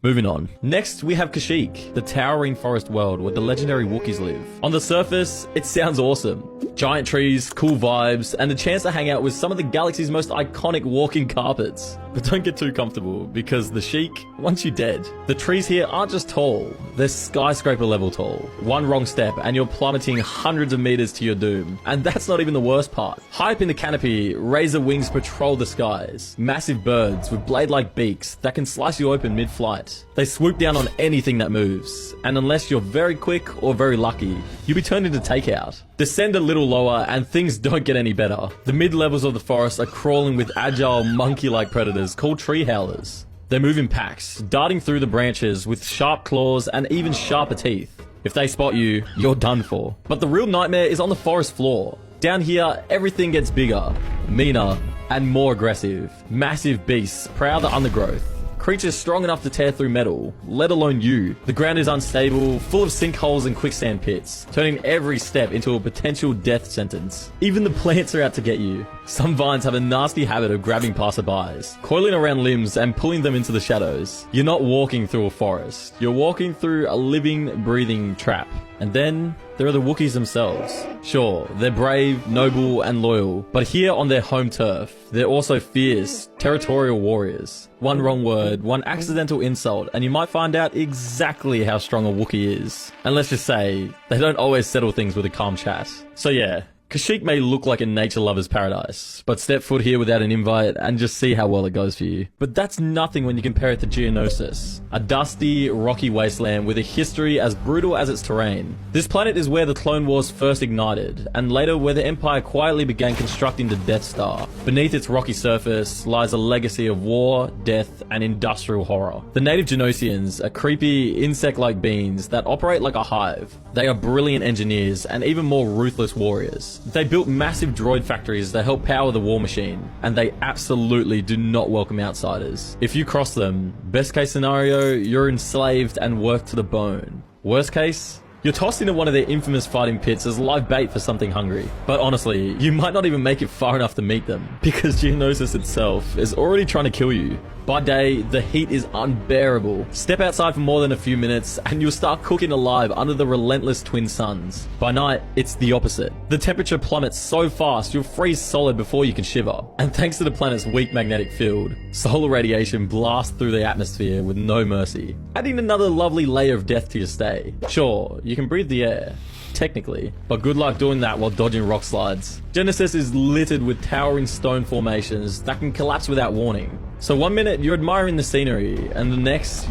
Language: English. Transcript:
Moving on. Next, we have Kashyyyk, the towering forest world where the legendary Wookiees live. On the surface, it sounds awesome. Giant trees, cool vibes, and the chance to hang out with some of the galaxy's most iconic walking carpets. But don't get too comfortable, because the Sheik wants you dead. The trees here aren't just tall, they're skyscraper level tall. One wrong step and you're plummeting hundreds of meters to your doom. And that's not even the worst part. High up in the canopy, razor wings patrol the skies. Massive birds with blade-like beaks that can slice you open mid-flight. They swoop down on anything that moves, and unless you're very quick or very lucky, you'll be turned into takeout. Descend a little lower and things don't get any better. The mid-levels of the forest are crawling with agile monkey-like predators called tree howlers. They move in packs, darting through the branches with sharp claws and even sharper teeth. If they spot you, you're done for. But the real nightmare is on the forest floor. Down here, everything gets bigger, meaner, and more aggressive. Massive beasts prowl the undergrowth. Creatures strong enough to tear through metal, let alone you. The ground is unstable, full of sinkholes and quicksand pits, turning every step into a potential death sentence. Even the plants are out to get you. Some vines have a nasty habit of grabbing passerbys, coiling around limbs and pulling them into the shadows. You're not walking through a forest, you're walking through a living, breathing trap. And then there are the Wookiees themselves. Sure, they're brave, noble, and loyal, but here on their home turf, they're also fierce, territorial warriors. One wrong word, one accidental insult, and you might find out exactly how strong a Wookiee is. And let's just say, they don't always settle things with a calm chat. So yeah, Kashyyyk may look like a nature lover's paradise, but step foot here without an invite and just see how well it goes for you. But that's nothing when you compare it to Geonosis, a dusty, rocky wasteland with a history as brutal as its terrain. This planet is where the Clone Wars first ignited, and later where the Empire quietly began constructing the Death Star. Beneath its rocky surface lies a legacy of war, death, and industrial horror. The native Genosians are creepy, insect-like beings that operate like a hive. They are brilliant engineers and even more ruthless warriors. They built massive droid factories that help power the war machine, and they absolutely do not welcome outsiders. If you cross them, best case scenario, you're enslaved and worked to the bone. Worst case, you're tossed into one of their infamous fighting pits as live bait for something hungry. But honestly, you might not even make it far enough to meet them, because Geonosis itself is already trying to kill you. By day, the heat is unbearable. Step outside for more than a few minutes and you'll start cooking alive under the relentless twin suns. By night, it's the opposite. The temperature plummets so fast you'll freeze solid before you can shiver. And thanks to the planet's weak magnetic field, solar radiation blasts through the atmosphere with no mercy, adding another lovely layer of death to your stay. Sure, you can breathe the air, technically, but good luck doing that while dodging rock slides. Geonosis is littered with towering stone formations that can collapse without warning. So one minute you're admiring the scenery, and the next